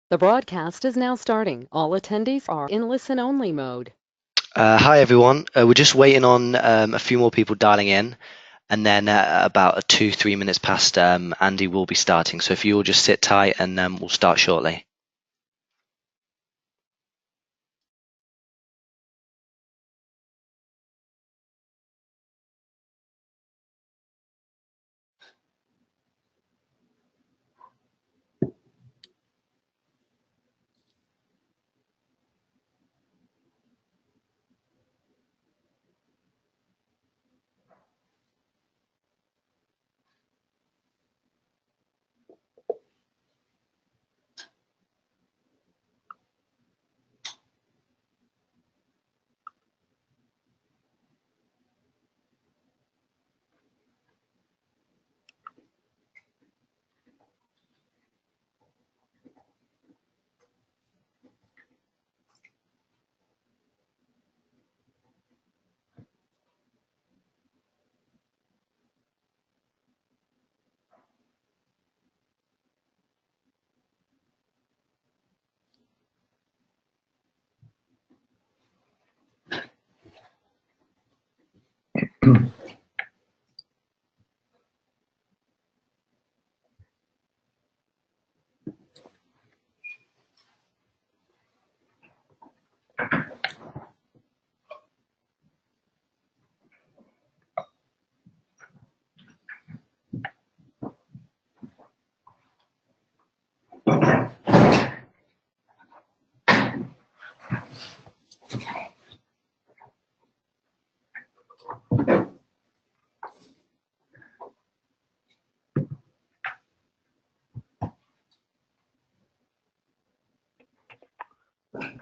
The broadcast is now starting. All attendees are in listen-only mode. Hi everyone. We're just waiting on a few more people dialing in, and then about 2-3 minutes past, Andy will be starting. So if you all just sit tight, and we'll start shortly.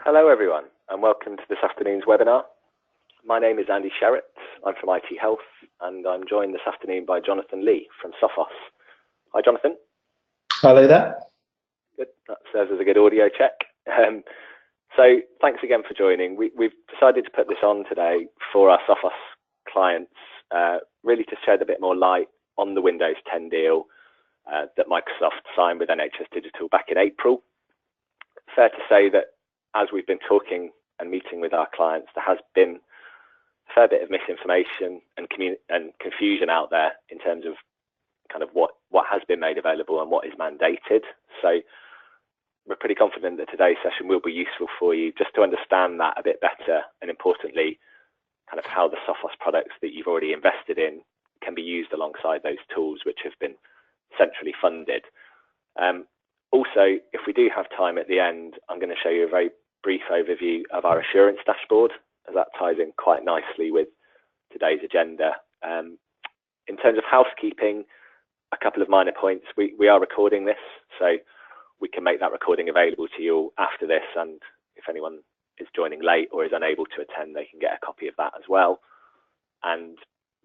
Hello everyone, and welcome to this afternoon's webinar. My name is Andy Sherritt. I'm from ITHealth, and I'm joined this afternoon by Jonathan Lee from Sophos. Hi Jonathan. Hello there. Good, that serves as a good audio check. So thanks again for joining. We've decided to put this on today for our Sophos clients, really to shed a bit more light on the Windows 10 deal that Microsoft signed with NHS Digital back in April. Fair to say that as we've been talking and meeting with our clients, there has been a fair bit of misinformation and confusion out there in terms of kind of what has been made available and what is mandated. So we're pretty confident that today's session will be useful for you just to understand that a bit better, and importantly, kind of how the Sophos products that you've already invested in can be used alongside those tools which have been centrally funded. Also, if we do have time at the end, I'm going to show you a very brief overview of our assurance dashboard, as that ties in quite nicely with today's agenda. In terms of housekeeping, a couple of minor points. We are recording this, so we can make that recording available to you all after this, and if anyone is joining late or is unable to attend, they can get a copy of that as well. And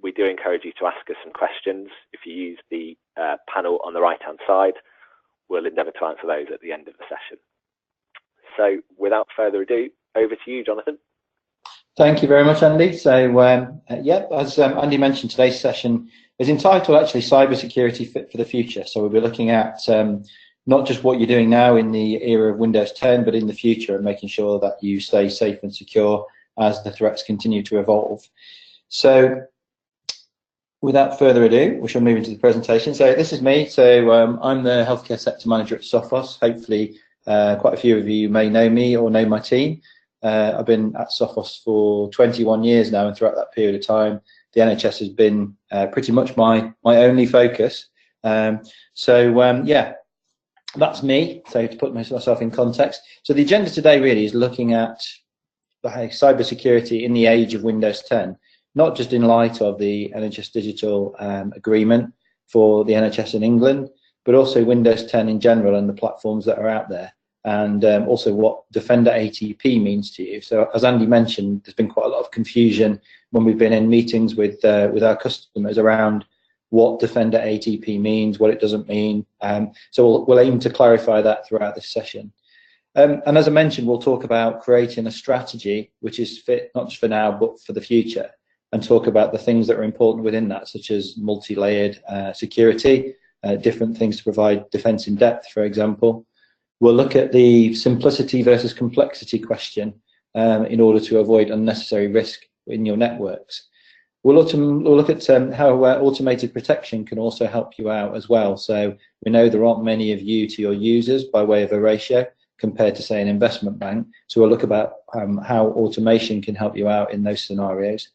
we do encourage you to ask us some questions. If you use the panel on the right-hand side, we'll endeavour to answer those at the end of the session. So without further ado, over to you, Jonathan. Thank you very much, Andy. So, as Andy mentioned, today's session is entitled actually Cybersecurity Fit for the Future. So we'll be looking at not just what you're doing now in the era of Windows 10, but in the future, and making sure that you stay safe and secure as the threats continue to evolve. So without further ado, we shall move into the presentation. So this is me. So I'm the Healthcare Sector Manager at Sophos. Hopefully quite a few of you may know me or know my team. I've been at Sophos for 21 years now, and throughout that period of time, the NHS has been pretty much my only focus. Yeah, that's me. So to put myself in context. So the agenda today really is looking at cybersecurity in the age of Windows 10. Not just in light of the NHS Digital agreement for the NHS in England, but also Windows 10 in general and the platforms that are out there, and also what Defender ATP means to you. So as Andy mentioned, there's been quite a lot of confusion when we've been in meetings with our customers around what Defender ATP means, what it doesn't mean. So we'll aim to clarify that throughout this session. And as I mentioned, we'll talk about creating a strategy which is fit not just for now, but for the future, and talk about the things that are important within that, such as multi-layered security, different things to provide defense in depth, for example. We'll look at the simplicity versus complexity question in order to avoid unnecessary risk in your networks. We'll look at how automated protection can also help you out as well. So we know there aren't many of you to your users by way of a ratio compared to, say, an investment bank. So we'll look about how automation can help you out in those scenarios.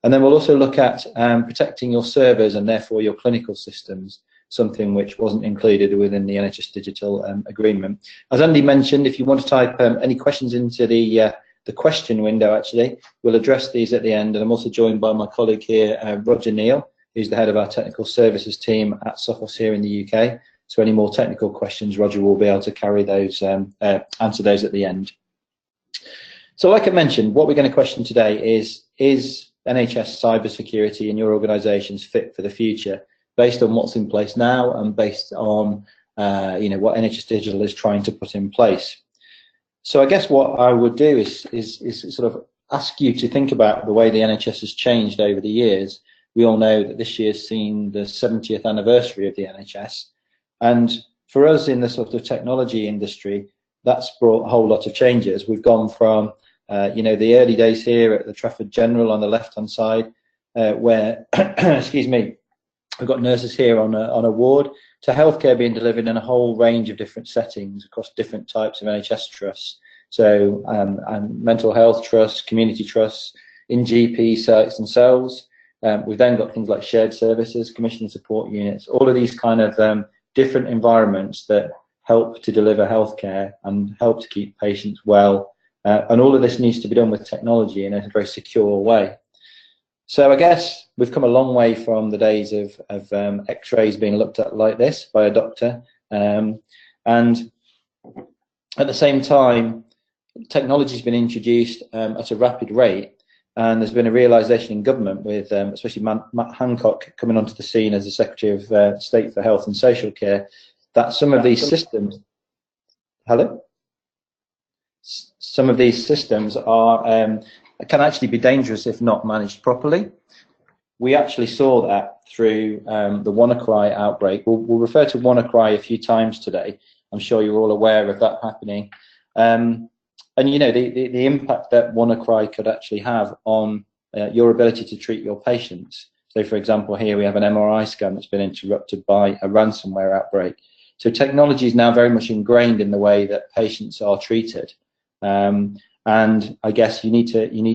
And then we'll also look at protecting your servers and therefore your clinical systems, something which wasn't included within the NHS Digital agreement. As Andy mentioned, if you want to type any questions into the question window, actually, we'll address these at the end. And I'm also joined by my colleague here, Roger Neal, who's the head of our technical services team at Sophos here in the UK. So any more technical questions, Roger will be able to carry those, answer those at the end. So like I mentioned, what we're going to question today is NHS cybersecurity in your organisations fit for the future, based on what's in place now and based on what NHS Digital is trying to put in place. So I guess what I would do is sort of ask you to think about the way the NHS has changed over the years. We all know that this year's seen the 70th anniversary of the NHS, and for us in the sort of technology industry, that's brought a whole lot of changes. We've gone from the early days here at the Trafford General on the left-hand side, where excuse me, we've got nurses here on a ward, to healthcare being delivered in a whole range of different settings across different types of NHS trusts. So mental health trusts, community trusts, in GP sites themselves. We've then got things like shared services, commissioning support units, all of these kind of different environments that help to deliver healthcare and help to keep patients well. And all of this needs to be done with technology in a very secure way. So I guess we've come a long way from the days of x-rays being looked at like this by a doctor. And at the same time, technology has been introduced at a rapid rate. And there's been a realisation in government with especially Matt Hancock coming onto the scene as the Secretary of State for Health and Social Care, that some of these systems, some of these systems are can actually be dangerous if not managed properly. We actually saw that through the WannaCry outbreak. We'll refer to WannaCry a few times today. I'm sure you're all aware of that happening. And you know the impact that WannaCry could actually have on your ability to treat your patients. So for example, here we have an MRI scan that's been interrupted by a ransomware outbreak. So technology is now very much ingrained in the way that patients are treated. And I guess you need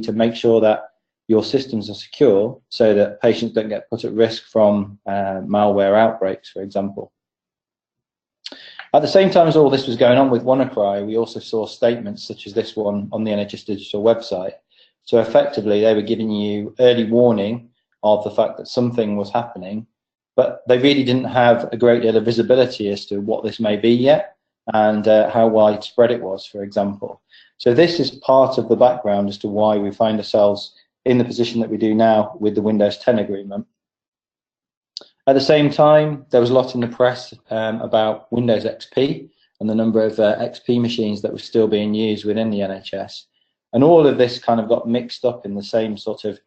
to make sure that your systems are secure so that patients don't get put at risk from malware outbreaks, for example. At the same time as all this was going on with WannaCry, we also saw statements such as this one on the NHS Digital website. So effectively, they were giving you early warning of the fact that something was happening, but they really didn't have a great deal of visibility as to what this may be yet and how widespread it was, for example. So this is part of the background as to why we find ourselves in the position that we do now with the Windows 10 agreement. At the same time, there was a lot in the press about Windows XP and the number of XP machines that were still being used within the NHS. And all of this kind of got mixed up in the same sort of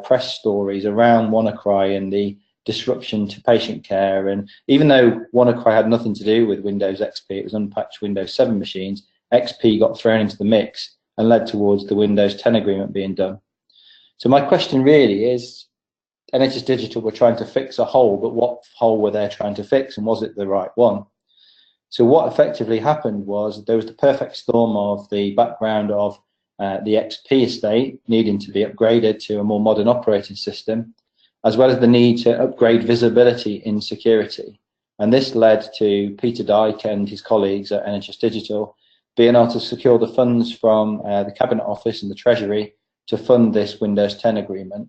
press stories around WannaCry and the disruption to patient care. And even though WannaCry had nothing to do with Windows XP, it was unpatched Windows 7 machines, XP got thrown into the mix and led towards the Windows 10 agreement being done. So my question really is, NHS Digital were trying to fix a hole, but what hole were they trying to fix, and was it the right one? So what effectively happened was there was the perfect storm of the background of the XP estate needing to be upgraded to a more modern operating system, as well as the need to upgrade visibility in security. And this led to Peter Dyke and his colleagues at NHS Digital being able to secure the funds from the Cabinet Office and the Treasury to fund this Windows 10 agreement.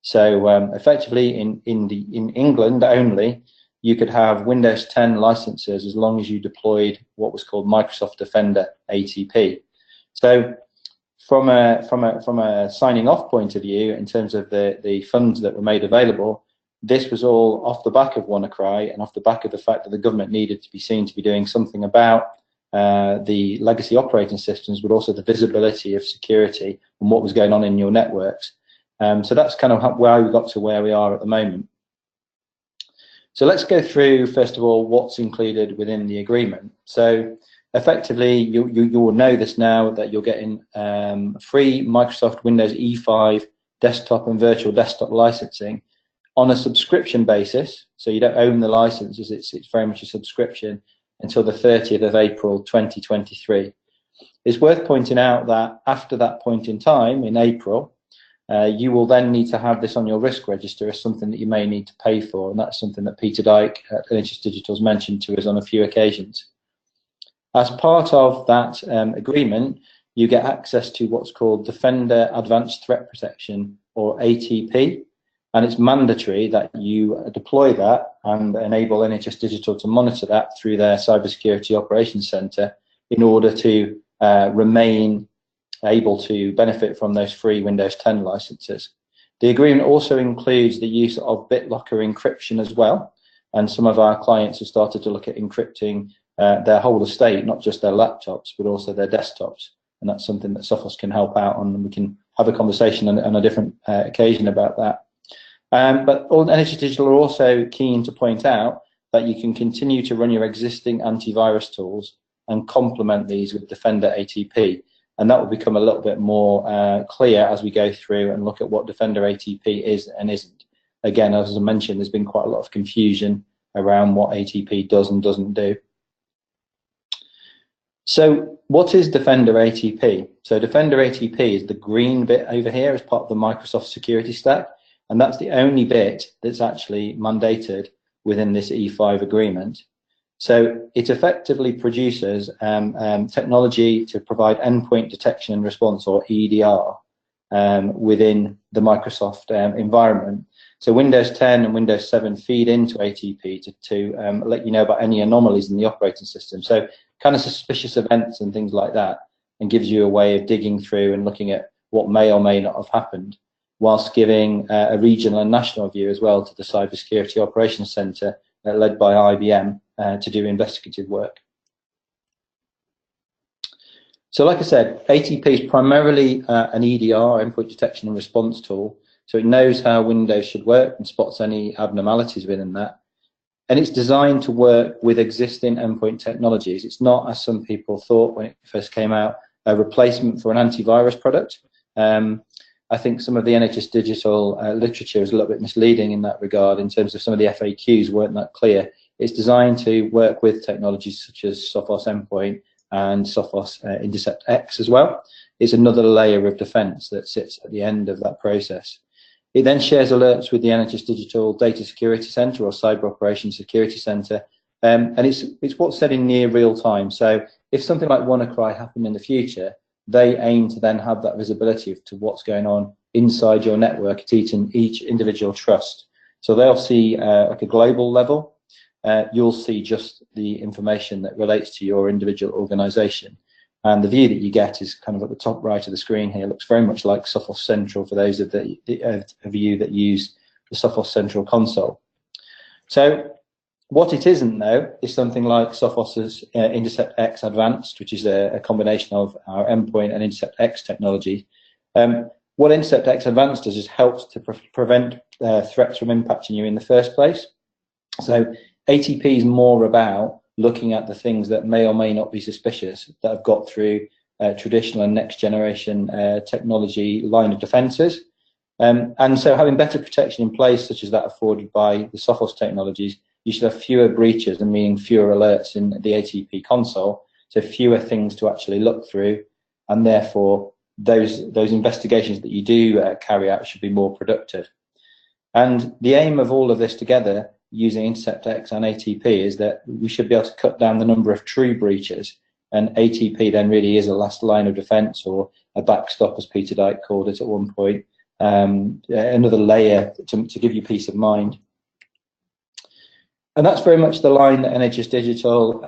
So effectively in England only, you could have Windows 10 licenses as long as you deployed what was called Microsoft Defender ATP. So from a signing off point of view, in terms of the funds that were made available, this was all off the back of WannaCry and off the back of the fact that the government needed to be seen to be doing something about the legacy operating systems, but also the visibility of security and what was going on in your networks. So that's kind of where we got to where we are at the moment. So let's go through, first of all, what's included within the agreement. So effectively, you will know this now, that you're getting free Microsoft Windows E5 desktop and virtual desktop licensing on a subscription basis. So you don't own the licenses, it's very much a subscription until the 30th of April 2023. It's worth pointing out that after that point in time, in April, you will then need to have this on your risk register as something that you may need to pay for, and that's something that Peter Dyke at NHS Digital has mentioned to us on a few occasions. As part of that agreement, you get access to what's called Defender Advanced Threat Protection, or ATP, and it's mandatory that you deploy that and enable NHS Digital to monitor that through their Cybersecurity Operations Centre in order to remain able to benefit from those free Windows 10 licenses. The agreement also includes the use of BitLocker encryption as well, and some of our clients have started to look at encrypting their whole estate, not just their laptops, but also their desktops, and that's something that Sophos can help out on, and we can have a conversation on a different occasion about that. But NHS Digital are also keen to point out that you can continue to run your existing antivirus tools and complement these with Defender ATP. And that will become a little bit more clear as we go through and look at what Defender ATP is and isn't. Again, as I mentioned, there's been quite a lot of confusion around what ATP does and doesn't do. So what is Defender ATP? So Defender ATP is the green bit over here as part of the Microsoft security stack, and that's the only bit that's actually mandated within this E5 agreement. So it effectively produces technology to provide endpoint detection and response, or EDR, within the Microsoft environment. So Windows 10 and Windows 7 feed into ATP to let you know about any anomalies in the operating system. So kind of suspicious events and things like that, and gives you a way of digging through and looking at what may or may not have happened, whilst giving a regional and national view as well to the Cybersecurity Operations Centre led by IBM to do investigative work. So like I said, ATP is primarily an EDR, endpoint detection and response tool. So it knows how Windows should work and spots any abnormalities within that. And it's designed to work with existing endpoint technologies. It's not, as some people thought when it first came out, a replacement for an antivirus product. I think some of the NHS Digital literature is a little bit misleading in that regard, in terms of some of the FAQs weren't that clear. It's designed to work with technologies such as Sophos Endpoint and Sophos Intercept X as well. It's another layer of defense that sits at the end of that process. It then shares alerts with the NHS Digital Data Security Centre, or Cyber Operations Security Centre, and it's what's said in near real time. So if something like WannaCry happened in the future, they aim to then have that visibility to what's going on inside your network at each individual trust. So they'll see like a global level, you'll see just the information that relates to your individual organisation. And the view that you get is kind of at the top right of the screen here. It looks very much like Sophos Central for those of you that use the Sophos Central console. So what it isn't, though, is something like Sophos's Intercept X Advanced, which is a combination of our endpoint and Intercept X technology. What Intercept X Advanced does is helps to prevent threats from impacting you in the first place. So ATP is more about looking at the things that may or may not be suspicious that have got through traditional and next generation technology line of defences. And so having better protection in place, such as that afforded by the Sophos technologies, you should have fewer breaches, and meaning fewer alerts in the ATP console, so fewer things to actually look through, and therefore those investigations that you do carry out should be more productive. And the aim of all of this together, using Intercept X and ATP, is that we should be able to cut down the number of true breaches, and ATP then really is a last line of defence, or a backstop, as Peter Dyke called it at one point, another layer to give you peace of mind. And that's very much the line that NHS Digital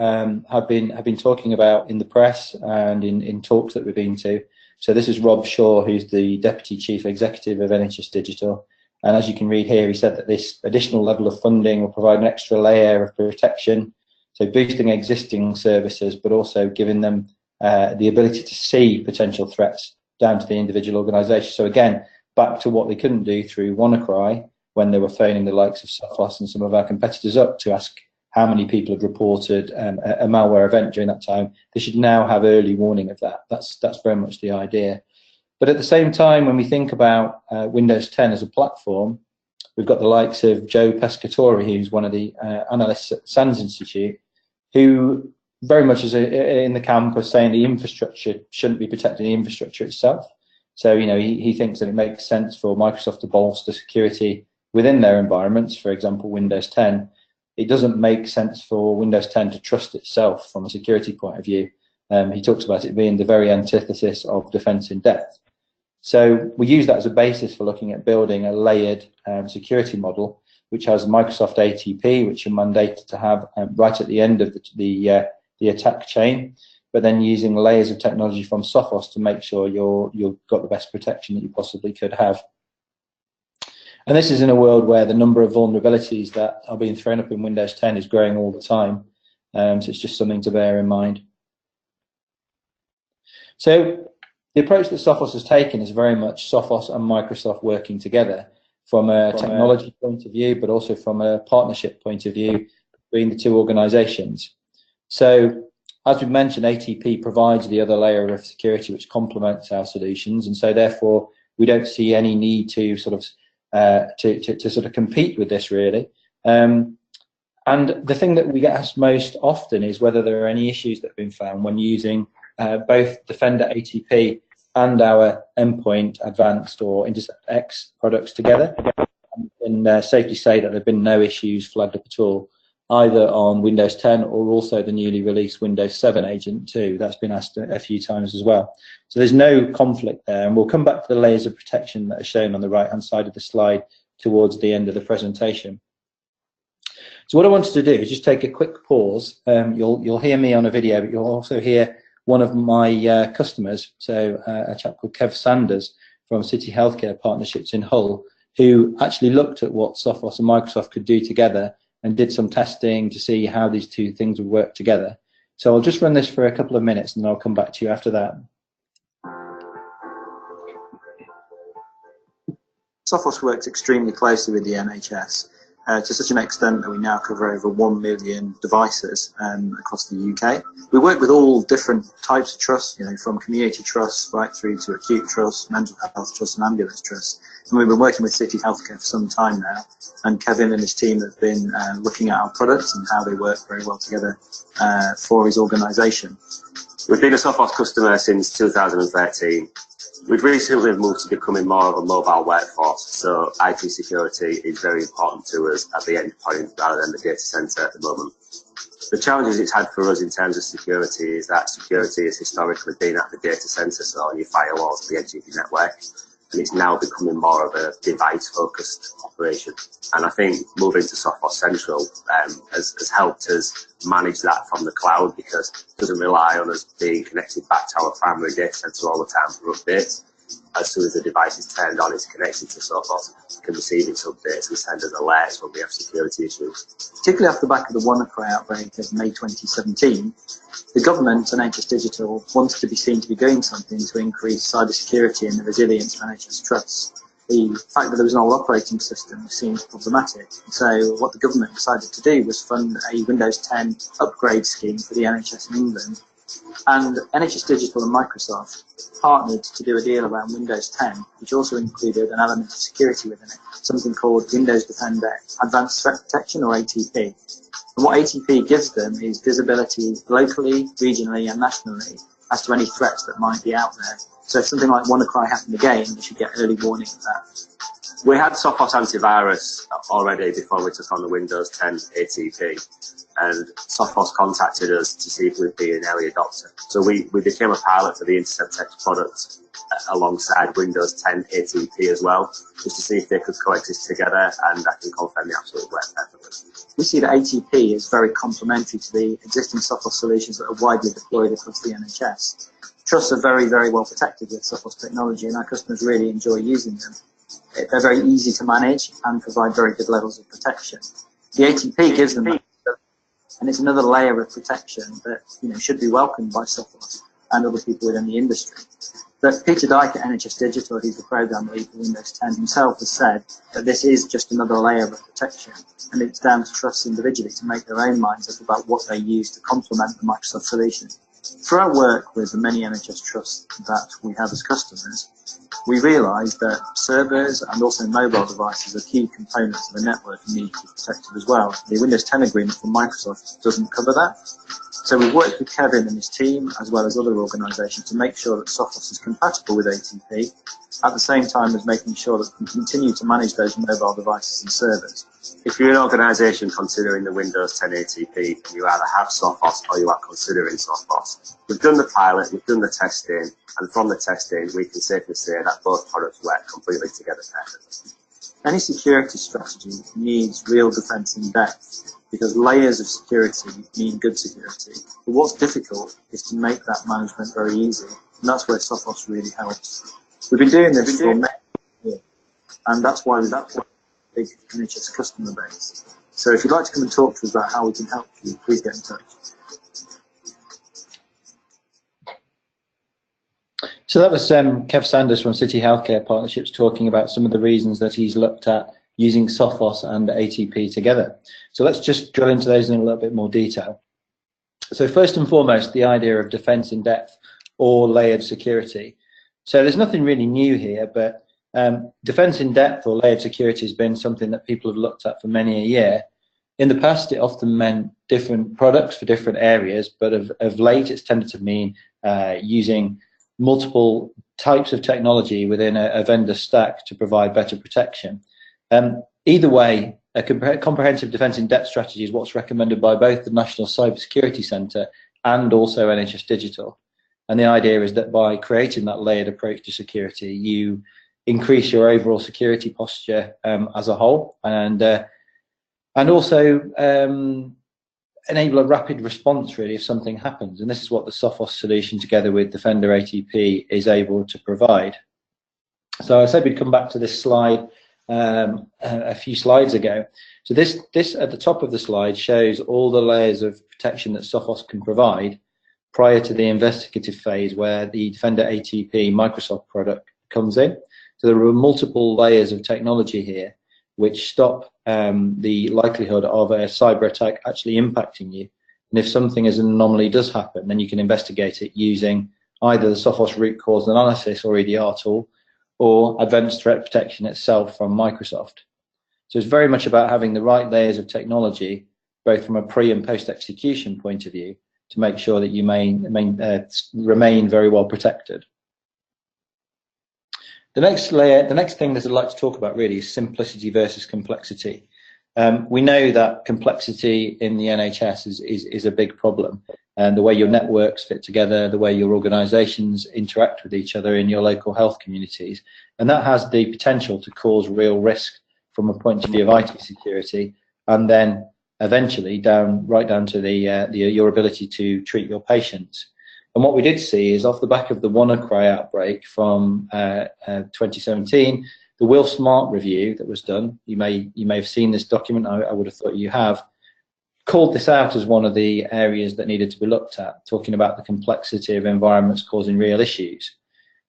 have been talking about in the press and in talks that we've been to. So this is Rob Shaw, who's the Deputy Chief Executive of NHS Digital. And as you can read here, he said that this additional level of funding will provide an extra layer of protection, so boosting existing services, but also giving them the ability to see potential threats down to the individual organisation. So again, back to what they couldn't do through WannaCry, when they were phoning the likes of Sophos and some of our competitors up to ask how many people have reported a malware event during that time. They should now have early warning of that. That's very much the idea. But at the same time, when we think about Windows 10 as a platform, we've got the likes of Joe Pescatore, who's one of the analysts at the SANS Institute, who very much is in the camp of saying the infrastructure shouldn't be protecting the infrastructure itself. So, you know, he thinks that it makes sense for Microsoft to bolster security within their environments, for example, Windows 10. It doesn't make sense for Windows 10 to trust itself from a security point of view. He talks about it being the very antithesis of defense in depth. So we use that as a basis for looking at building a layered security model, which has Microsoft ATP, which you're mandated to have right at the end of the attack chain, but then using layers of technology from Sophos to make sure you've got the best protection that you possibly could have. And this is in a world where the number of vulnerabilities that are being thrown up in Windows 10 is growing all the time. So it's just something to bear in mind. So the approach that Sophos has taken is very much Sophos and Microsoft working together from a technology point of view, but also from a partnership point of view between the two organizations. So as we mentioned, ATP provides the other layer of security which complements our solutions, and so therefore we don't see any need to sort of compete with this really. And the thing that we get asked most often is whether there are any issues that have been found when using both Defender ATP and our Endpoint Advanced or Intercept X products together. And safely say that there have been no issues flagged up at all, either on Windows 10 or also the newly released Windows 7 Agent 2. That's been asked a few times as well. So there's no conflict there, and we'll come back to the layers of protection that are shown on the right-hand side of the slide towards the end of the presentation. So what I wanted to do is just take a quick pause. You'll hear me on a video, but you'll also hear one of my customers, so a chap called Kev Sanders from City Healthcare Partnerships in Hull, who actually looked at what Sophos and Microsoft could do together and did some testing to see how these two things would work together. So I'll just run this for a couple of minutes and then I'll come back to you after that. Sophos works extremely closely with the NHS to such an extent that we now cover over 1 million devices across the UK. We work with all different types of trusts, you know, from community trusts right through to acute trusts, mental health trusts and ambulance trusts. And we've been working with City Healthcare for some time now, and Kevin and his team have been looking at our products and how they work very well together for his organisation. We've been a Sophos customer since 2013. We've recently moved to becoming more of a mobile workforce, so IT security is very important to us at the endpoint rather than the data centre at the moment. The challenges it's had for us in terms of security is that security has historically been at the data centre, so on your firewalls, the edge of your network, and it's now becoming more of a device-focused operation. And I think moving to Sophos Central has helped us manage that from the cloud, because it doesn't rely on us being connected back to our primary data centre all the time for updates. As soon as the device is turned on, it's connected to Sophos, it can receive its updates and send us alerts when we have security issues. Particularly off the back of the WannaCry outbreak of May 2017, the government and NHS Digital wanted to be seen to be doing something to increase cybersecurity and the resilience of NHS trusts. The fact that there was an old operating system seemed problematic. So what the government decided to do was fund a Windows 10 upgrade scheme for the NHS in England. And NHS Digital and Microsoft partnered to do a deal around Windows 10, which also included an element of security within it, something called Windows Defender Advanced Threat Protection, or ATP. And what ATP gives them is visibility locally, regionally and nationally as to any threats that might be out there. So if something like WannaCry happened again, we should get early warning of that. We had Sophos antivirus already before we took on the Windows 10 ATP, and Sophos contacted us to see if we'd be an early adopter. So we became a pilot for the Intercept X product alongside Windows 10 ATP as well, just to see if they could coexist together, and I can confirm the absolute work perfectly. We see that ATP is very complementary to the existing Sophos solutions that are widely deployed across the NHS. Trusts are very, very well protected with Sophos technology, and our customers really enjoy using them. They're very easy to manage and provide very good levels of protection. The ATP gives them that, and it's another layer of protection that, you know, should be welcomed by Sophos and other people within the industry. But Peter Dyke at NHS Digital, who's the program lead for Windows 10 himself, has said that this is just another layer of protection, and it's down to trusts individually to make their own minds up about what they use to complement the Microsoft solution. Through our work with the many NHS trusts that we have as customers, we realised that servers and also mobile devices are key components of the network and need to be protected as well. The Windows 10 agreement from Microsoft doesn't cover that. So we've worked with Kevin and his team, as well as other organisations, to make sure that Sophos is compatible with ATP, at the same time as making sure that we can continue to manage those mobile devices and servers. If you're an organisation considering the Windows 10 ATP, you either have Sophos or you are considering Sophos. We've done the pilot, we've done the testing, and from the testing we can safely say that both products work completely together perfectly. Any security strategy needs real defence in depth, because layers of security mean good security. But what's difficult is to make that management very easy, and that's where Sophos really helps. We've been doing this for many years, and that's why we've got a big NHS customer base. So if you'd like to come and talk to us about how we can help you, please get in touch. So that was Kev Sanders from City Healthcare Partnerships talking about some of the reasons that he's looked at using Sophos and ATP together. So let's just drill into those in a little bit more detail. So first and foremost, the idea of defense in depth or layered security. So there's nothing really new here, but defense in depth or layered security has been something that people have looked at for many a year. In the past, it often meant different products for different areas, but of late, it's tended to mean using multiple types of technology within a vendor stack to provide better protection. Either way, a comprehensive defence in depth strategy is what's recommended by both the National Cybersecurity Centre and also NHS Digital. And the idea is that by creating that layered approach to security, you increase your overall security posture as a whole, and also enable a rapid response really if something happens. And this is what the Sophos solution together with Defender ATP is able to provide. So I said we'd come back to this slide a few slides ago. So this at the top of the slide shows all the layers of protection that Sophos can provide prior to the investigative phase where the Defender ATP Microsoft product comes in. So there are multiple layers of technology here which stop the likelihood of a cyber attack actually impacting you. And if something as an anomaly does happen, then you can investigate it using either the Sophos root cause analysis or EDR tool, or advanced threat protection itself from Microsoft. So it's very much about having the right layers of technology, both from a pre and post execution point of view, to make sure that you remain very well protected. The next layer, the next thing that I'd like to talk about really is simplicity versus complexity. We know that complexity in the NHS is a big problem, and the way your networks fit together, the way your organisations interact with each other in your local health communities, and that has the potential to cause real risk from a point of view of IT security, and then eventually right down to your ability to treat your patients. And what we did see is off the back of the WannaCry outbreak from 2017, the Will Smart review that was done, you may have seen this document, I would have thought you have, called this out as one of the areas that needed to be looked at, talking about the complexity of environments causing real issues.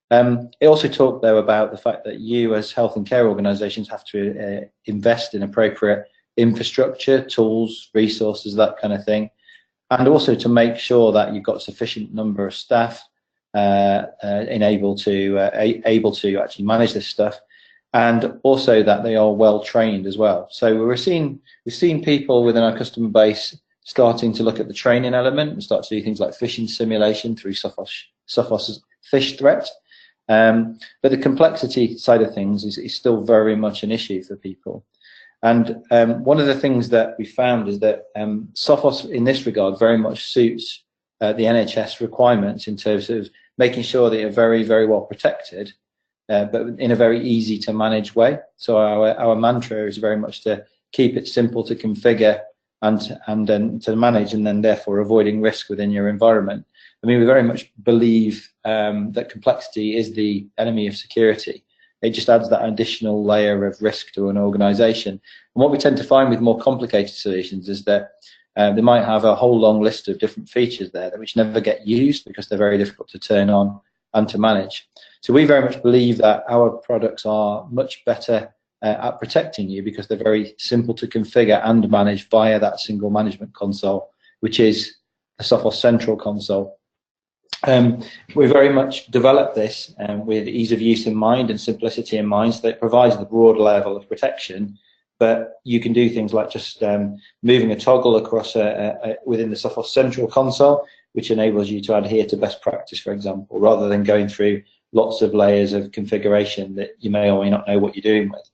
It also talked though about the fact that you as health and care organisations have to invest in appropriate infrastructure, tools, resources, that kind of thing, and also to make sure that you've got sufficient number of staff able to actually manage this stuff, and also that they are well trained as well. So we've seen people within our customer base starting to look at the training element and start to do things like phishing simulation through Sophos Phish Threat. But the complexity side of things is still very much an issue for people. And one of the things that we found is that Sophos in this regard very much suits the NHS requirements in terms of making sure that you're very, very well protected, but in a very easy to manage way. So our mantra is very much to keep it simple to configure and then to manage, and then therefore avoiding risk within your environment. I mean, we very much believe that complexity is the enemy of security. It just adds that additional layer of risk to an organization. And what we tend to find with more complicated solutions is that they might have a whole long list of different features there which never get used because they're very difficult to turn on and to manage. So we very much believe that our products are much better at protecting you because they're very simple to configure and manage via that single management console, which is the Sophos Central console. We very much developed this with ease of use in mind and simplicity in mind, so that it provides the broad level of protection, but you can do things like just moving a toggle across within the Sophos Central console, which enables you to adhere to best practice, for example, rather than going through lots of layers of configuration that you may or may not know what you're doing with.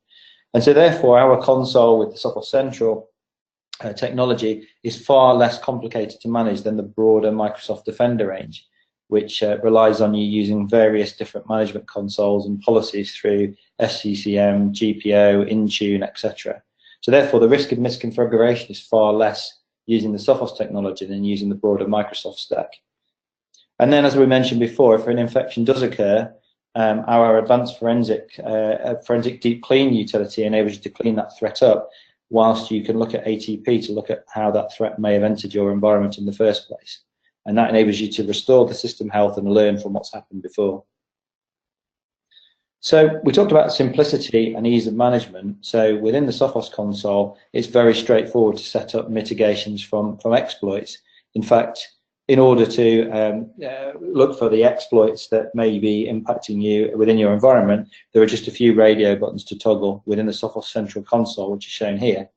And so therefore our console with the Sophos Central technology is far less complicated to manage than the broader Microsoft Defender range, which relies on you using various different management consoles and policies through SCCM, GPO, Intune, etc. So therefore the risk of misconfiguration is far less using the Sophos technology than using the broader Microsoft stack. And then, as we mentioned before, if an infection does occur, our advanced forensic deep clean utility enables you to clean that threat up, whilst you can look at ATP to look at how that threat may have entered your environment in the first place. And that enables you to restore the system health and learn from what's happened before. So we talked about simplicity and ease of management. So within the Sophos console, it's very straightforward to set up mitigations from exploits. In fact, in order to look for the exploits that may be impacting you within your environment, there are just a few radio buttons to toggle within the Sophos Central console, which is shown here.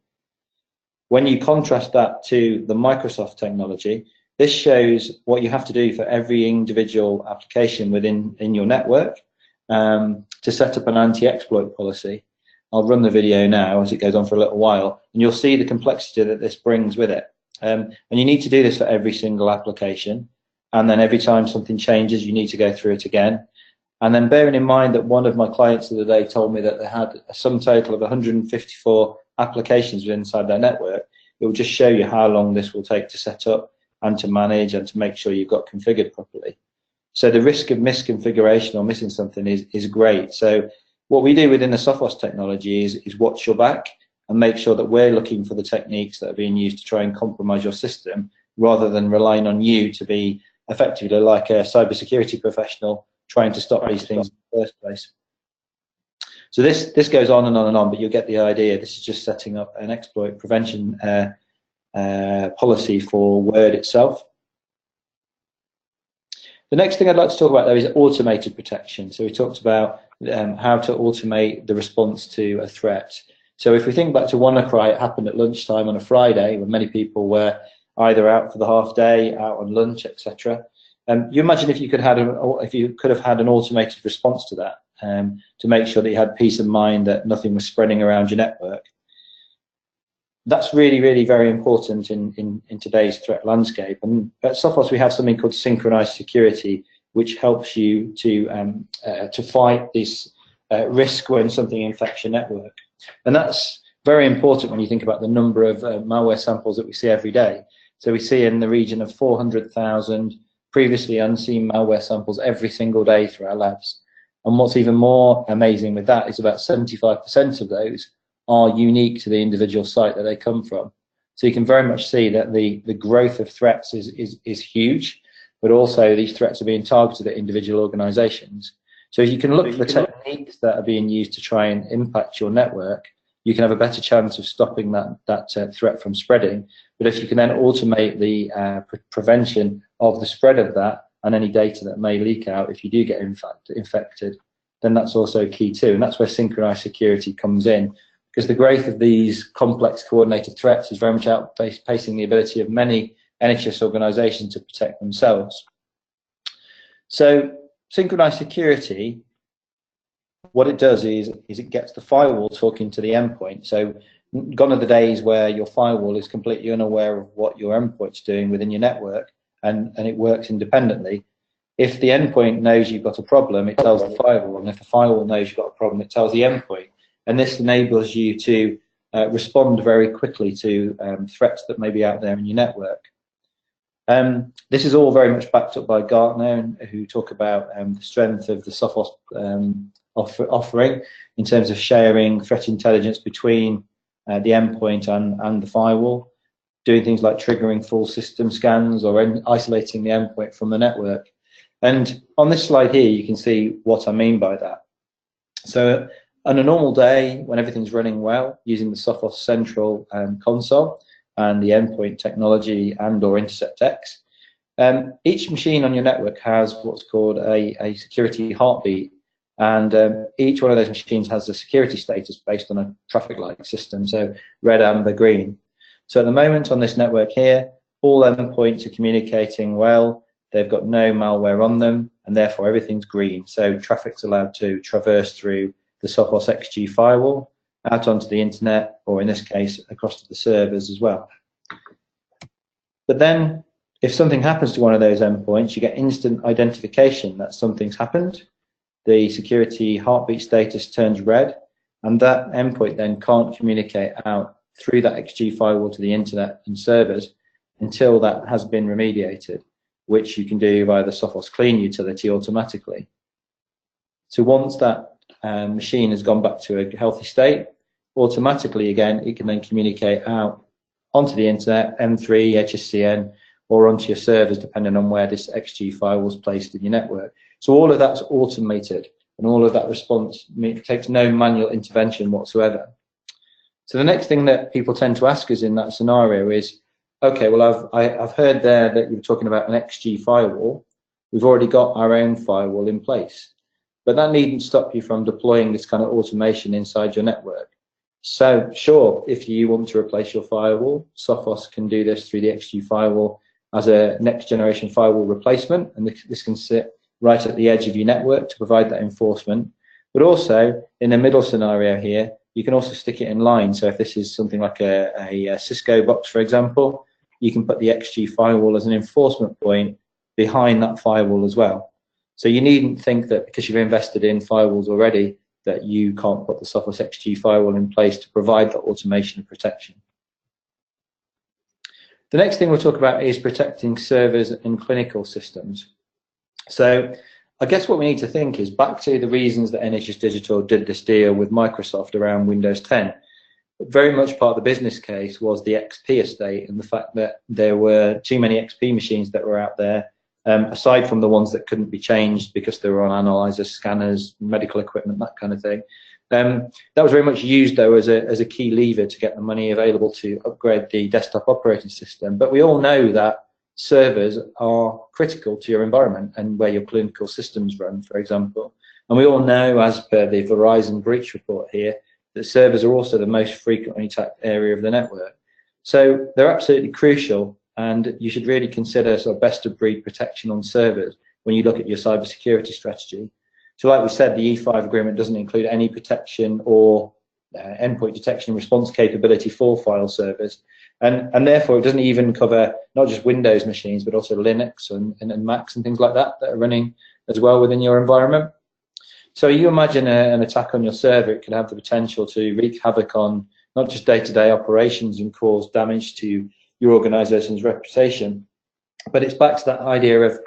When you contrast that to the Microsoft technology, this shows what you have to do for every individual application within your network to set up an anti-exploit policy. I'll run the video now as it goes on for a little while, and you'll see the complexity that this brings with it. And you need to do this for every single application, and then every time something changes you need to go through it again. And then bearing in mind that one of my clients the other day told me that they had a sum total of 154 applications inside their network, it will just show you how long this will take to set up and to manage and to make sure you've got configured properly. So the risk of misconfiguration or missing something is great. So what we do within the Sophos technology is watch your back and make sure that we're looking for the techniques that are being used to try and compromise your system, rather than relying on you to be effectively like a cybersecurity professional trying to stop these things in the first place. So this goes on and on and on, but you'll get the idea. This is just setting up an exploit prevention policy for Word itself. The next thing I'd like to talk about, though, is automated protection. So we talked about how to automate the response to a threat. So if we think back to WannaCry, it happened at lunchtime on a Friday when many people were either out for the half day, out on lunch, etc. You imagine if you could have had an automated response to that, to make sure that you had peace of mind that nothing was spreading around your network. That's really, really very important in today's threat landscape. And at Sophos we have something called synchronized security, which helps you to fight this risk when something infects your network. And that's very important when you think about the number of malware samples that we see every day. So we see in the region of 400,000 previously unseen malware samples every single day through our labs. And what's even more amazing with that is about 75% of those are unique to the individual site that they come from. So you can very much see that the growth of threats is huge, but also these threats are being targeted at individual organizations. So if you can look for the techniques that are being used to try and impact your network, you can have a better chance of stopping that threat from spreading. But if you can then automate the prevention of the spread of that and any data that may leak out if you do get infected, then that's also key too. And that's where synchronized security comes in, because the growth of these complex coordinated threats is very much outpacing the ability of many NHS organizations to protect themselves. So synchronized security, what it does is it gets the firewall talking to the endpoint. So gone are the days where your firewall is completely unaware of what your endpoint's doing within your network, and it works independently. If the endpoint knows you've got a problem, it tells the firewall, and if the firewall knows you've got a problem, it tells the endpoint. And this enables you to respond very quickly to threats that may be out there in your network. This is all very much backed up by Gartner, who talk about the strength of the Sophos offering in terms of sharing threat intelligence between the endpoint and the firewall, doing things like triggering full system scans or isolating the endpoint from the network. And on this slide here, you can see what I mean by that. So on a normal day, when everything's running well, using the Sophos Central console and the endpoint technology and/or InterceptX, each machine on your network has what's called a security heartbeat, and each one of those machines has a security status based on a traffic light system, so red, amber, green. So at the moment on this network here, all endpoints are communicating well, they've got no malware on them, and therefore everything's green. So traffic's allowed to traverse through the Sophos XG firewall out onto the internet, or in this case, across to the servers as well. But then, if something happens to one of those endpoints, you get instant identification that something's happened. The security heartbeat status turns red, and that endpoint then can't communicate out through that XG firewall to the internet and servers until that has been remediated, which you can do via the Sophos Clean utility automatically. So once that machine has gone back to a healthy state, automatically again, it can then communicate out onto the internet, M3, HSCN, or onto your servers, depending on where this XG firewall is placed in your network. So all of that's automated, and all of that response takes no manual intervention whatsoever. So the next thing that people tend to ask us in that scenario is, okay, well, I've heard there that you were talking about an XG firewall. We've already got our own firewall in place, but that needn't stop you from deploying this kind of automation inside your network. So sure, if you want to replace your firewall, Sophos can do this through the XG firewall as a next generation firewall replacement, and this can sit right at the edge of your network to provide that enforcement. But also in the middle scenario here, you can also stick it in line. So if this is something like a Cisco box, for example, you can put the XG firewall as an enforcement point behind that firewall as well. So you needn't think that because you've invested in firewalls already that you can't put the Sophos XG firewall in place to provide that automation and protection. The next thing we'll talk about is protecting servers and clinical systems. So I guess what we need to think is back to the reasons that NHS Digital did this deal with Microsoft around Windows 10. Very much part of the business case was the XP estate and the fact that there were too many XP machines that were out there, aside from the ones that couldn't be changed because they were on analyzers, scanners, medical equipment, that kind of thing. That was very much used though as a key lever to get the money available to upgrade the desktop operating system. But we all know that servers are critical to your environment and where your clinical systems run, for example. And we all know, as per the Verizon breach report here, that servers are also the most frequently attacked area of the network. So they're absolutely crucial, and you should really consider sort of best of breed protection on servers when you look at your cybersecurity strategy. So like we said, the E5 agreement doesn't include any protection or endpoint detection and response capability for file servers. And therefore, it doesn't even cover not just Windows machines, but also Linux and Macs and things like that that are running as well within your environment. So you imagine an attack on your server, it could have the potential to wreak havoc on not just day-to-day operations and cause damage to your organization's reputation, but it's back to that idea of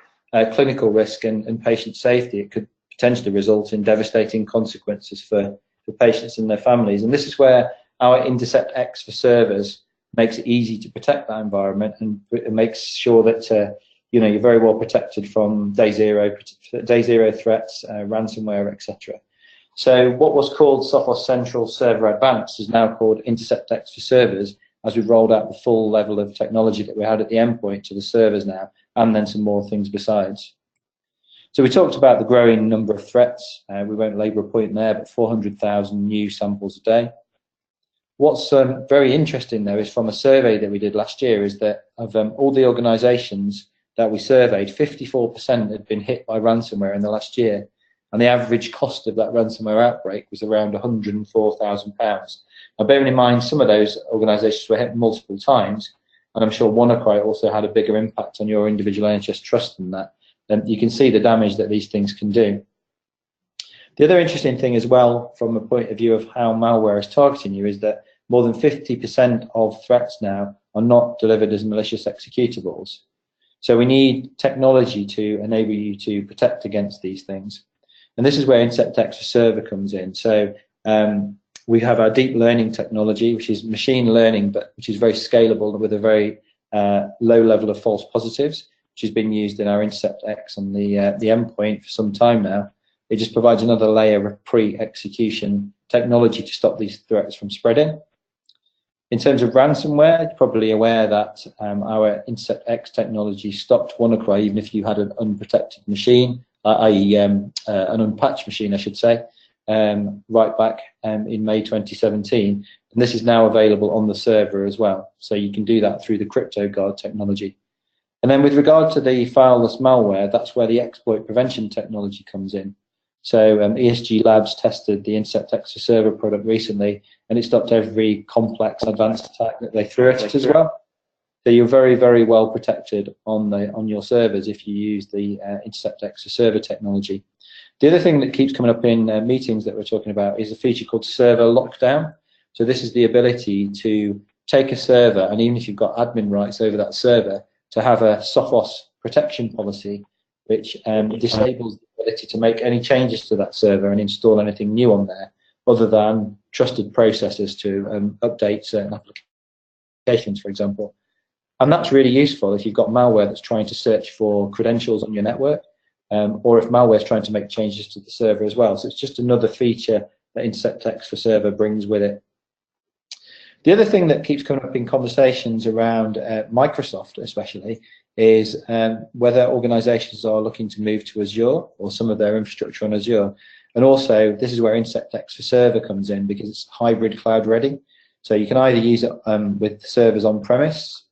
clinical risk and patient safety. It could potentially result in devastating consequences for patients and their families. And this is where our InterceptX for servers makes it easy to protect that environment, and it makes sure that you're very well protected from day zero threats, ransomware, etc. So what was called Sophos Central Server Advanced is now called InterceptX for servers, as we've rolled out the full level of technology that we had at the endpoint to the servers now, and then some more things besides. So we talked about the growing number of threats. We won't labour a point there, but 400,000 new samples a day. What's very interesting, though, is from a survey that we did last year, is that of all the organisations that we surveyed, 54% had been hit by ransomware in the last year, and the average cost of that ransomware outbreak was around £104,000. Now, bearing in mind some of those organisations were hit multiple times, and I'm sure WannaCry also had a bigger impact on your individual NHS trust than that, then you can see the damage that these things can do. The other interesting thing as well, from a point of view of how malware is targeting you, is that more than 50% of threats now are not delivered as malicious executables. So we need technology to enable you to protect against these things. And this is where InterceptX for server comes in. So we have our deep learning technology, which is machine learning, but which is very scalable with a very low level of false positives, which has been used in our Intercept X on the endpoint for some time now. It just provides another layer of pre-execution technology to stop these threats from spreading. In terms of ransomware, you're probably aware that our Intercept X technology stopped WannaCry even if you had an unprotected machine, i.e. an unpatched machine, I should say, right back in May 2017. And this is now available on the server as well. So you can do that through the CryptoGuard technology. And then with regard to the fileless malware, that's where the exploit prevention technology comes in. So ESG Labs tested the Intercept X for Server product recently, and it stopped every complex advanced attack that they threw at it as well. So you're very, very well protected on your servers if you use the Intercept X for Server technology. The other thing that keeps coming up in meetings that we're talking about is a feature called server lockdown. So this is the ability to take a server, and even if you've got admin rights over that server, to have a Sophos protection policy which disables the ability to make any changes to that server and install anything new on there other than trusted processes to update certain applications, for example. And that's really useful if you've got malware that's trying to search for credentials on your network, or if malware is trying to make changes to the server as well. So it's just another feature that Intercept X for Server brings with it. The other thing that keeps coming up in conversations around Microsoft especially is whether organizations are looking to move to Azure or some of their infrastructure on Azure. And also, this is where Intercept X for Server comes in because it's hybrid cloud ready. So you can either use it with servers on premise,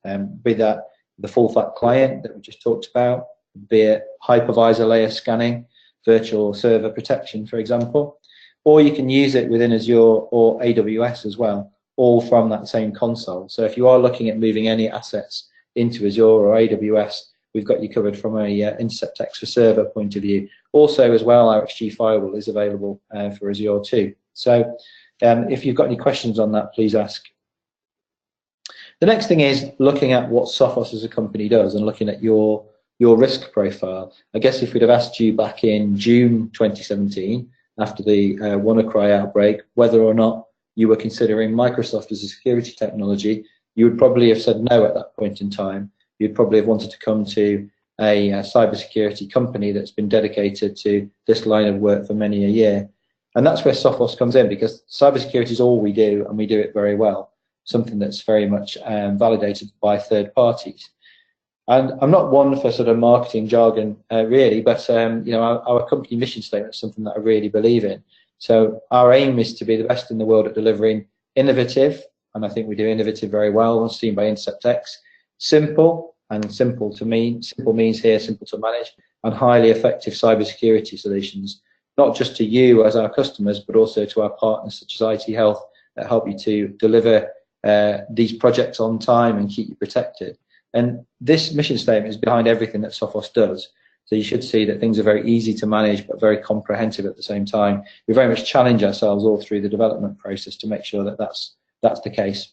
be that the full fat client that we just talked about, be it hypervisor layer scanning, virtual server protection, for example, or you can use it within Azure or AWS as well, all from that same console. So if you are looking at moving any assets into Azure or AWS, we've got you covered from a Intercept X for Server point of view. Also as well, our XG Firewall is available for Azure too. So if you've got any questions on that, please ask. The next thing is looking at what Sophos as a company does and looking at your risk profile. I guess if we'd have asked you back in June 2017, after the WannaCry outbreak, whether or not you were considering Microsoft as a security technology, you would probably have said no at that point in time. You'd probably have wanted to come to a cybersecurity company that's been dedicated to this line of work for many a year. And that's where Sophos comes in, because cybersecurity is all we do, and we do it very well, something that's very much validated by third parties. And I'm not one for sort of marketing jargon, really, but you know, our company mission statement is something that I really believe in. So our aim is to be the best in the world at delivering innovative, and I think we do innovative very well, as seen by Intercept X, simple, and simple means here simple to manage, and highly effective cybersecurity solutions, not just to you as our customers, but also to our partners such as ITHealth that help you to deliver these projects on time and keep you protected. And this mission statement is behind everything that Sophos does. So you should see that things are very easy to manage, but very comprehensive at the same time. We very much challenge ourselves all through the development process to make sure that that's the case.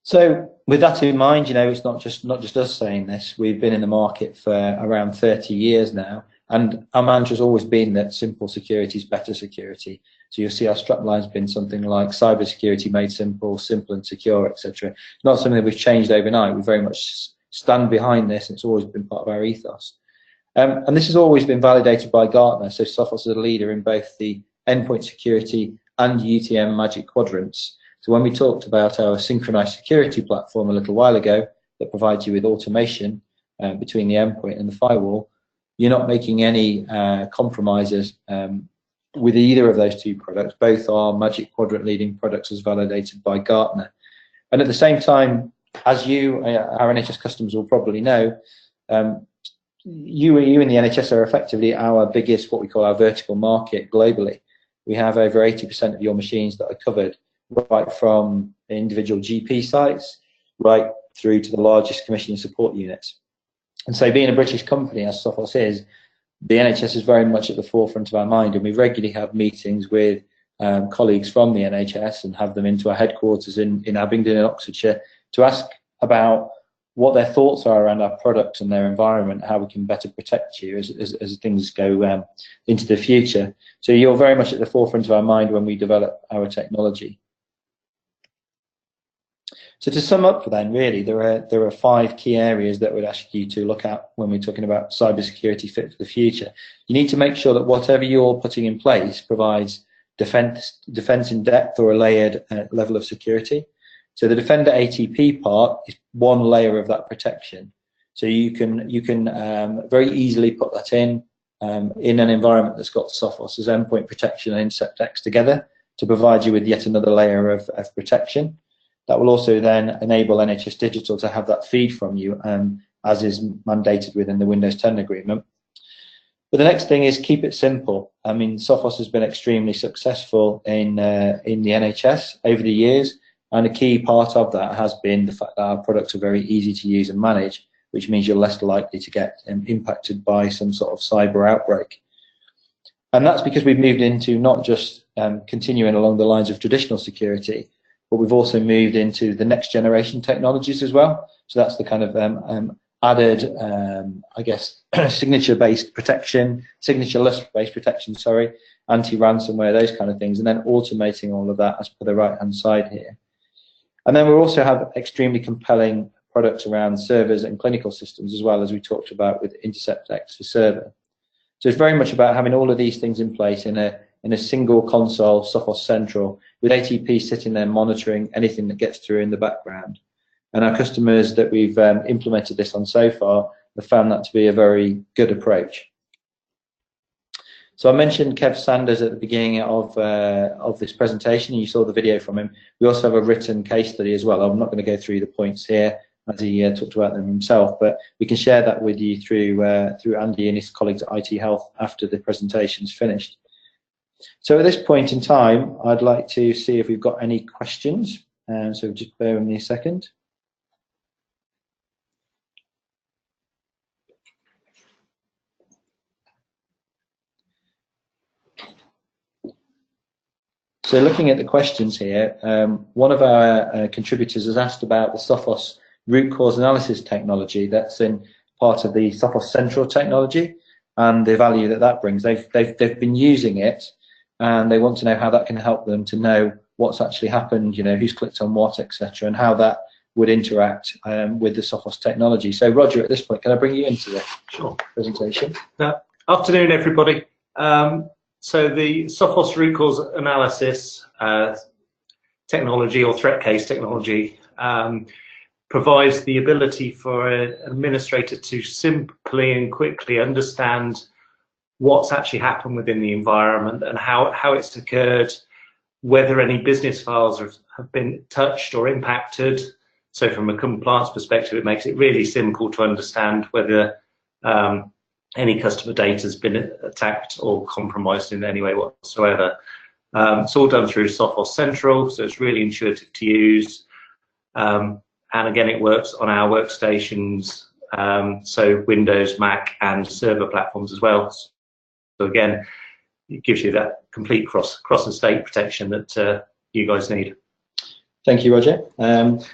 So with that in mind, you know, it's not just us saying this. We've been in the market for around 30 years now, and our mantra has always been that simple security is better security. So you'll see our strapline has been something like cybersecurity made simple, simple and secure, etc. Not something that we've changed overnight. We very much stand behind this, and it's always been part of our ethos. And this has always been validated by Gartner. So Sophos is a leader in both the endpoint security and UTM Magic Quadrants. So when we talked about our synchronized security platform a little while ago that provides you with automation between the endpoint and the firewall, you're not making any compromises with either of those two products. Both are Magic Quadrant leading products as validated by Gartner. And at the same time, as you, our NHS customers will probably know, you in the NHS are effectively our biggest, what we call our vertical market globally. We have over 80% of your machines that are covered, right from individual GP sites, right through to the largest commissioning support units. And so being a British company, as Sophos is, the NHS is very much at the forefront of our mind, and we regularly have meetings with colleagues from the NHS and have them into our headquarters in Abingdon in Oxfordshire to ask about what their thoughts are around our products and their environment, how we can better protect you as things go into the future. So you're very much at the forefront of our mind when we develop our technology. So to sum up then, really, there are 5 key areas that we'd ask you to look at when we're talking about cybersecurity fit for the future. You need to make sure that whatever you're putting in place provides defense in depth or a layered level of security. So the Defender ATP part is one layer of that protection. So you can very easily put that in an environment that's got Sophos' endpoint protection and InterceptX together to provide you with yet another layer of protection. That will also then enable NHS Digital to have that feed from you, as is mandated within the Windows 10 agreement. But the next thing is keep it simple. I mean, Sophos has been extremely successful in the NHS over the years, and a key part of that has been the fact that our products are very easy to use and manage, which means you're less likely to get impacted by some sort of cyber outbreak. And that's because we've moved into not just continuing along the lines of traditional security, but we've also moved into the next generation technologies as well. So that's the kind of added, I guess, signature-based protection, signature-less-based protection, sorry, anti-ransomware, those kind of things, and then automating all of that as per the right-hand side here. And then we also have extremely compelling products around servers and clinical systems as well, as we talked about with InterceptX for server. So it's very much about having all of these things in place in a single console, Sophos Central, with ATP sitting there monitoring anything that gets through in the background. And our customers that we've implemented this on so far have found that to be a very good approach. So I mentioned Kev Sanders at the beginning of this presentation, and you saw the video from him. We also have a written case study as well. I'm not going to go through the points here as he talked about them himself, but we can share that with you through Andy and his colleagues at ITHealth after the presentation's finished. So at this point in time, I'd like to see if we've got any questions. So just bear with me a second. So looking at the questions here, one of our contributors has asked about the Sophos root cause analysis technology that's in part of the Sophos Central technology and the value that that brings. They've been using it, and they want to know how that can help them to know what's actually happened, you know, who's clicked on what, etc., and how that would interact with the Sophos technology. So Roger, at this point, can I bring you into the presentation? Afternoon, everybody. So the Sophos root cause analysis technology, or threat case technology, provides the ability for an administrator to simply and quickly understand what's actually happened within the environment and how it's occurred, whether any business files have been touched or impacted. So from a compliance perspective, it makes it really simple to understand whether any customer data has been attacked or compromised in any way whatsoever. It's all done through Sophos Central, so it's really intuitive to use. And again, it works on our workstations, so Windows, Mac, and server platforms as well. So again, it gives you that complete cross-estate protection that you guys need. Thank you, Roger.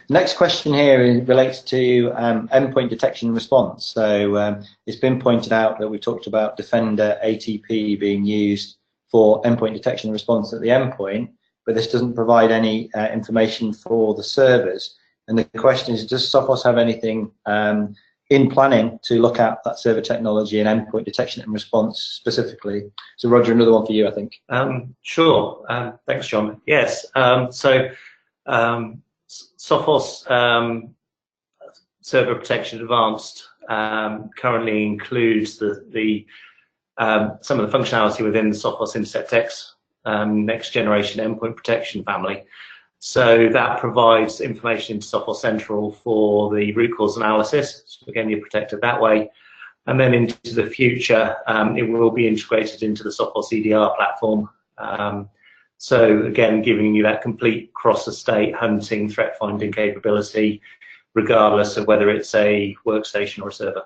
Next question here relates to endpoint detection and response. So it's been pointed out that we've talked about Defender ATP being used for endpoint detection and response at the endpoint, but this doesn't provide any information for the servers. And the question is, does Sophos have anything in planning to look at that server technology and endpoint detection and response specifically? So Roger, another one for you, I think. Sure. Thanks, John. Yes. Sophos Server Protection Advanced currently includes some of the functionality within the Sophos InterceptX next generation endpoint protection family. So that provides information into Sophos Central for the root cause analysis. So again, you're protected that way. And then into the future, it will be integrated into the Sophos EDR platform. So again, giving you that complete cross-estate hunting, threat finding capability, regardless of whether it's a workstation or a server.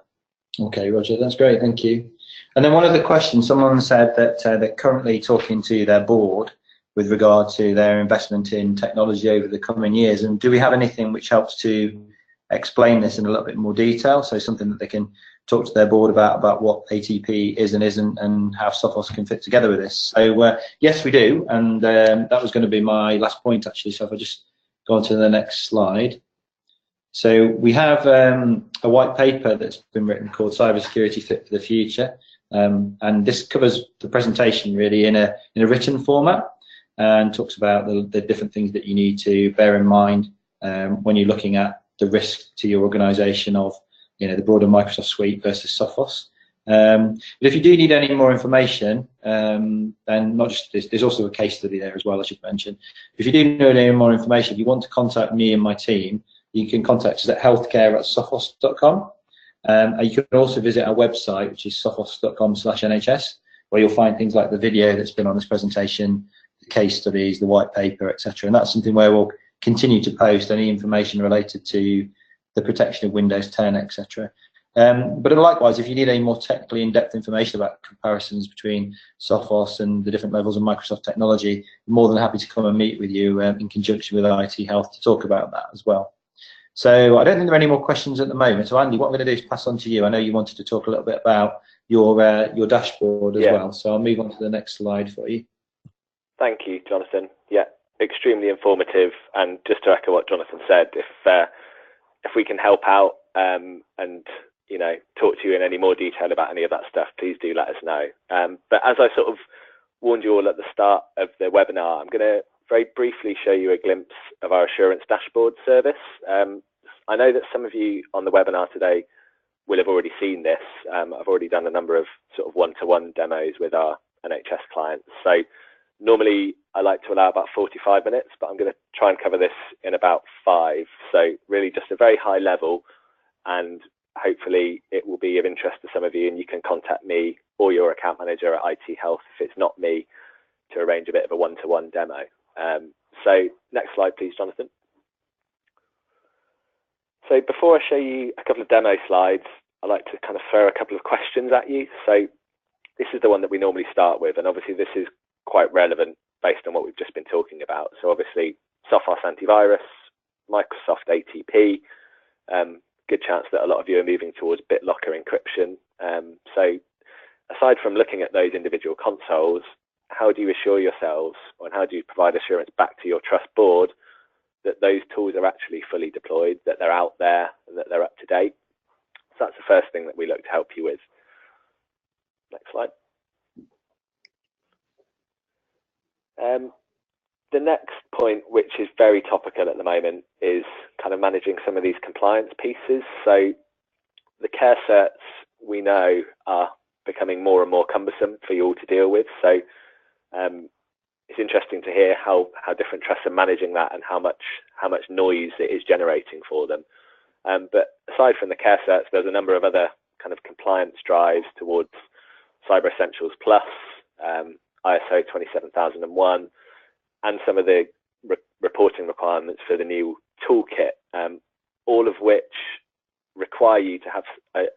Okay, Roger, that's great, thank you. And then one other question, someone said that they're currently talking to their board with regard to their investment in technology over the coming years. And do we have anything which helps to explain this in a little bit more detail? So something that they can talk to their board about what ATP is and isn't and how Sophos can fit together with this. So yes, we do. And that was going to be my last point, actually. So if I just go on to the next slide. So we have a white paper that's been written called Cybersecurity Fit for the Future, and this covers the presentation really in a written format and talks about the different things that you need to bear in mind when you're looking at the risk to your organisation of the broader Microsoft suite versus Sophos. But if you do need any more information, then not just this, there's also a case study there as well, I should mention. If you do need any more information, if you want to contact me and my team, you can contact us at healthcare@sophos.com. And you can also visit our website, which is sophos.com/NHS, where you'll find things like the video that's been on this presentation, the case studies, the white paper, etc. And that's something where we'll continue to post any information related to the protection of Windows 10, etc. But likewise, if you need any more technically in-depth information about comparisons between Sophos and the different levels of Microsoft technology, I'm more than happy to come and meet with you in conjunction with ITHealth to talk about that as well. So I don't think there are any more questions at the moment. So Andy, what I'm going to do is pass on to you. I know you wanted to talk a little bit about your dashboard as well. So I'll move on to the next slide for you. Thank you, Jonathan. Yeah, extremely informative. And just to echo what Jonathan said, if we can help out and talk to you in any more detail about any of that stuff, please do let us know. But as I sort of warned you all at the start of the webinar, I'm going to very briefly show you a glimpse of our assurance dashboard service. I know that some of you on the webinar today will have already seen this. I've already done a number of sort of one-to-one demos with our NHS clients. So normally I like to allow about 45 minutes, but I'm going to try and cover this in about 5. So really just a very high level, and hopefully it will be of interest to some of you, and you can contact me or your account manager at ITHealth if it's not me, to arrange a bit of a one-to-one demo. So next slide, please, Jonathan. So before I show you a couple of demo slides, I'd like to kind of throw a couple of questions at you. So this is the one that we normally start with, and obviously this is quite relevant based on what we've just been talking about. So obviously Sophos antivirus, Microsoft ATP, good chance that a lot of you are moving towards BitLocker encryption. So aside from looking at those individual consoles, how do you assure yourselves, and how do you provide assurance back to your trust board that those tools are actually fully deployed, that they're out there, and that they're up to date? So that's the first thing that we look to help you with. Next slide. The next point, which is very topical at the moment, is kind of managing some of these compliance pieces. So the care certs, we know, are becoming more and more cumbersome for you all to deal with. So it's interesting to hear how different trusts are managing that and how much noise it is generating for them. But aside from the care certs, there's a number of other kind of compliance drives towards Cyber Essentials Plus, ISO 27001, and some of the reporting requirements for the new toolkit, all of which require you to have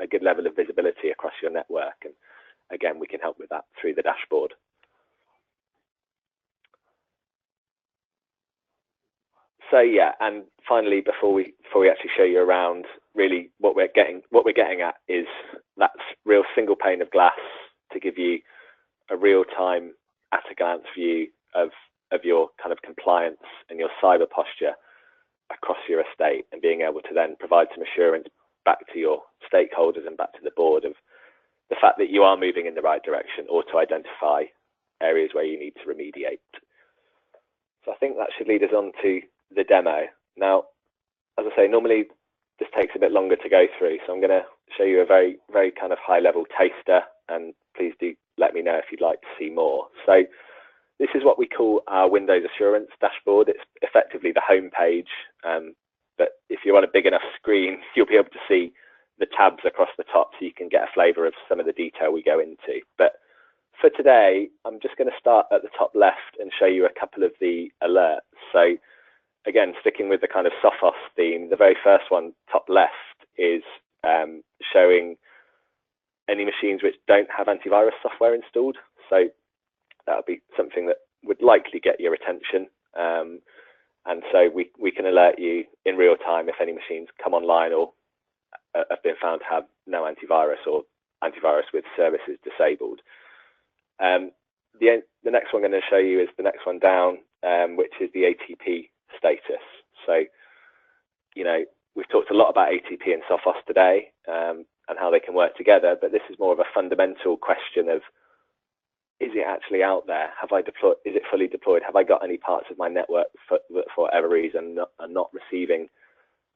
a good level of visibility across your network. And again, we can help with that through the dashboard. So yeah, and finally, before we actually show you around, really what we're getting at is that real single pane of glass to give you a real-time, at-a-glance view of your kind of compliance and your cyber posture across your estate, and being able to then provide some assurance back to your stakeholders and back to the board of the fact that you are moving in the right direction, or to identify areas where you need to remediate. So I think that should lead us on to the demo. Now, as I say, normally this takes a bit longer to go through, so I'm going to show you a very, very kind of high-level taster, and please do let me know if you'd like to see more. So this is what we call our Windows Assurance dashboard. It's effectively the home page, but if you're on a big enough screen, you'll be able to see the tabs across the top, so you can get a flavour of some of the detail we go into. But for today, I'm just going to start at the top left and show you a couple of the alerts. So again, sticking with the kind of Sophos theme, the very first one, top left, is showing any machines which don't have antivirus software installed. So that would be something that would likely get your attention. And so we can alert you in real time if any machines come online or have been found to have no antivirus, or antivirus with services disabled. The next one I'm going to show you is the next one down, which is the ATP status. So, we've talked a lot about ATP and Sophos today and how they can work together, but this is more of a fundamental question of, is it actually out there? Have I deployed? Is it fully deployed? Have I got any parts of my network that for whatever reason are not receiving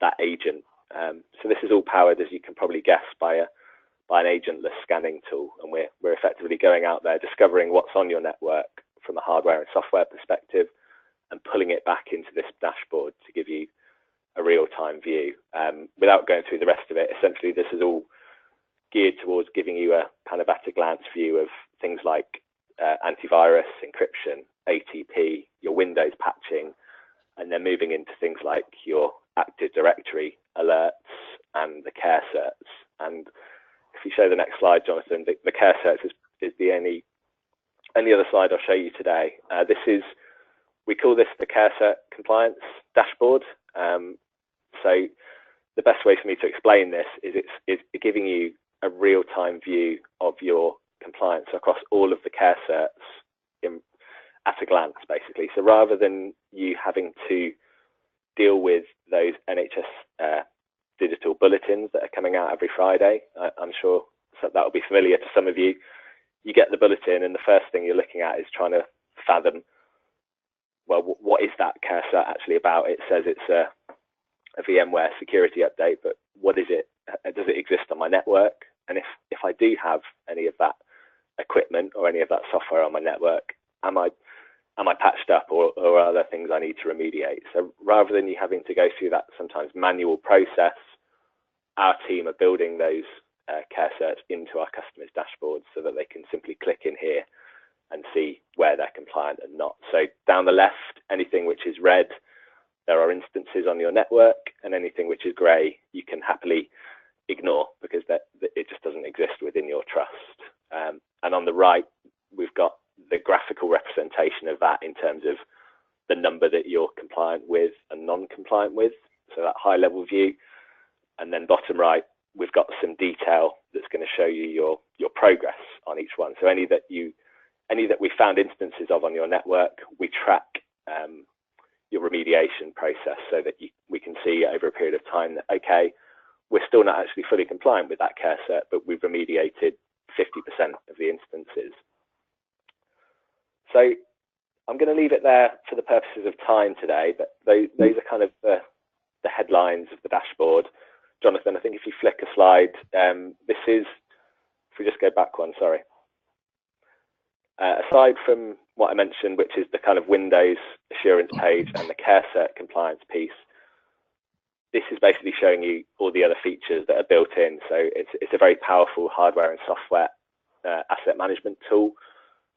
that agent? So this is all powered, as you can probably guess, by an agentless scanning tool, and we're effectively going out there, discovering what's on your network from a hardware and software perspective, and pulling it back into this dashboard to give you a real-time view. Without going through the rest of it, essentially this is all geared towards giving you a kind of at-a-glance view of things like antivirus, encryption, ATP, your Windows patching, and then moving into things like your Active Directory alerts and the care certs. And if you show the next slide, Jonathan, the care certs is the only other slide I'll show you today. We call this the care cert compliance dashboard. So the best way for me to explain this is it's giving you a real-time view of your compliance across all of the care certs at a glance, basically. So rather than you having to deal with those NHS digital bulletins that are coming out every Friday, I'm sure that will be familiar to some of you. You get the bulletin, and the first thing you're looking at is trying to fathom, well, what is that care cert actually about? It says it's a VMware security update, but what is it? Does it exist on my network? And if I do have any of that equipment or any of that software on my network, am I patched up, or are there things I need to remediate? So rather than you having to go through that sometimes manual process, our team are building those care certs into our customers' dashboards so that they can simply click in here and see where they're compliant and not. So down the left, anything which is red, there are instances on your network, and anything which is grey, you can happily ignore because it just doesn't exist within your trust. And on the right, we've got the graphical representation of that in terms of the number that you're compliant with and non-compliant with, so that high-level view. And then bottom right, we've got some detail that's going to show you your progress on each one. So any that we found instances of on your network, we track your remediation process so that we can see over a period of time that, okay, we're still not actually fully compliant with that care cert, but we've remediated 50% of the instances. So I'm going to leave it there for the purposes of time today, but those are kind of the headlines of the dashboard. Jonathan, I think if you flick a slide, this is, if we just go back one, sorry. Aside from what I mentioned, which is the kind of Windows assurance page and the care cert compliance piece, this is basically showing you all the other features that are built in. So it's a very powerful hardware and software asset management tool.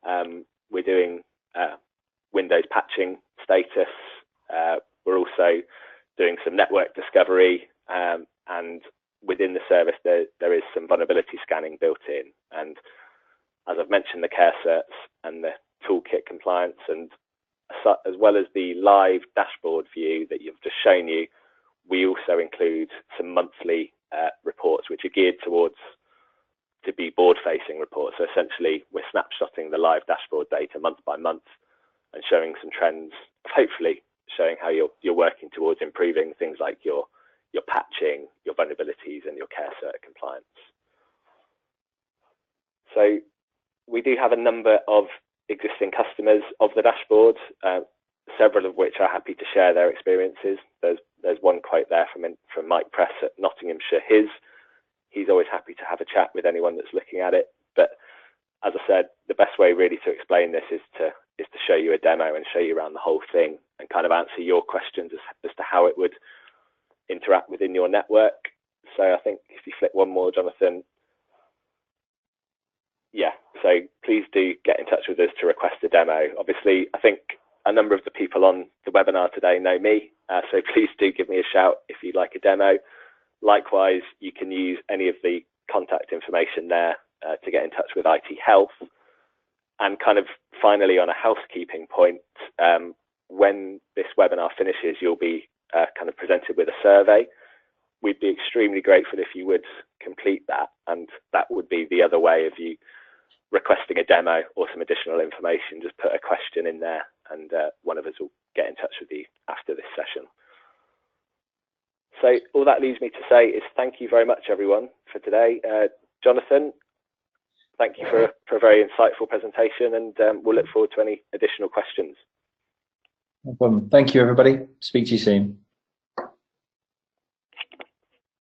We're doing Windows patching status. We're also doing some network discovery, and within the service there is some vulnerability scanning built in. And as I've mentioned, the care certs and the toolkit compliance, and as well as the live dashboard view that you've just shown you, we also include some monthly reports which are geared towards to be board-facing reports. So essentially, we're snapshotting the live dashboard data month by month and showing some trends, hopefully showing how you're working towards improving things like your patching, your vulnerabilities, and your care cert compliance. So we do have a number of existing customers of the dashboard, several of which are happy to share their experiences. There's one quote there from Mike Press at Nottinghamshire. He's always happy to have a chat with anyone that's looking at it. But as I said, the best way really to explain this is to show you a demo and show you around the whole thing and kind of answer your questions as to how it would interact within your network. So I think if you flip one more, Jonathan. Yeah, so please do get in touch with us to request a demo. Obviously, I think a number of the people on the webinar today know me, so please do give me a shout if you'd like a demo. Likewise, you can use any of the contact information there to get in touch with ITHealth. And kind of finally, on a housekeeping point, when this webinar finishes, you'll be kind of presented with a survey. We'd be extremely grateful if you would complete that, and that would be the other way of you requesting a demo or some additional information. Just put a question in there, and one of us will get in touch with you after this session. So all that leaves me to say is thank you very much, everyone, for today. Jonathan, thank you for a very insightful presentation, and we'll look forward to any additional questions. No problem. Thank you, everybody. Speak to you soon.